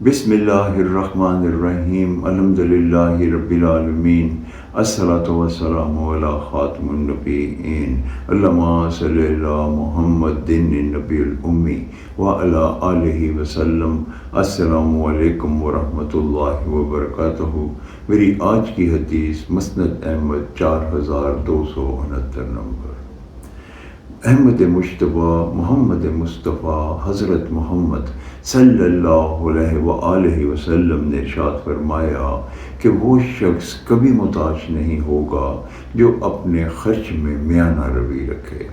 بسم اللہ الرحمن الرحیم الحمدللہ رب العالمین الصلاۃ والسلام علی خاتم النبیین اللہم صلی علی محمد النبی الامی وعلی آلہ وسلم۔ السلام علیکم ورحمۃ اللہ وبرکاتہ۔ میری آج کی حدیث مسند احمد 4269 نمبر۔ احمد مشتبہ محمد مصطفیٰ حضرت محمد صلی اللہ علیہ وآلہ وسلم نے ارشاد فرمایا کہ وہ شخص کبھی محتاج نہیں ہوگا جو اپنے خرچ میں میانہ روی رکھے۔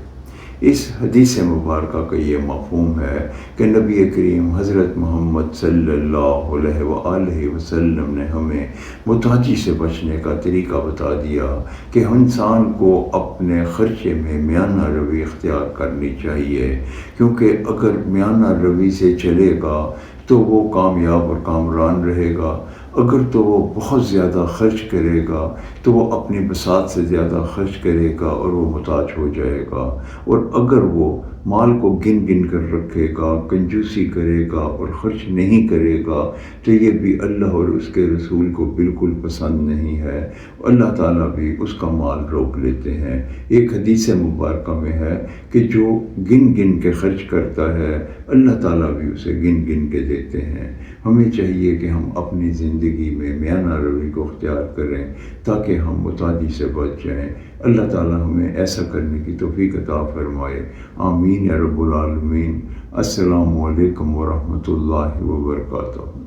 اس حدیث مبارکہ کا یہ مفہوم ہے کہ نبی کریم حضرت محمد صلی اللہ علیہ وآلہ وسلم نے ہمیں محتاجی سے بچنے کا طریقہ بتا دیا کہ انسان کو اپنے خرچے میں میانہ روی اختیار کرنی چاہیے، کیونکہ اگر میانہ روی سے چلے گا تو وہ کامیاب اور کامران رہے گا۔ اگر تو وہ بہت زیادہ خرچ کرے گا تو وہ اپنی بساط سے زیادہ خرچ کرے گا اور وہ محتاج ہو جائے گا۔ اور اگر وہ مال کو گن گن کر رکھے گا، کنجوسی کرے گا اور خرچ نہیں کرے گا تو یہ بھی اللہ اور اس کے رسول کو بالکل پسند نہیں ہے۔ اللہ تعالیٰ بھی اس کا مال روک لیتے ہیں۔ ایک حدیث مبارکہ میں ہے کہ جو گن گن کے خرچ کرتا ہے اللہ تعالیٰ بھی اسے گن گن کے دیتے ہیں۔ ہمیں چاہیے کہ ہم اپنی زندگی میں میانہ روی کو اختیار کریں تاکہ ہم محتاجی سے بچ جائیں۔ اللہ تعالیٰ ہمیں ایسا کرنے کی توفیق عطا فرمائے۔ آمین یا رب العالمین۔ السلام علیکم ورحمۃ اللہ وبرکاتہ۔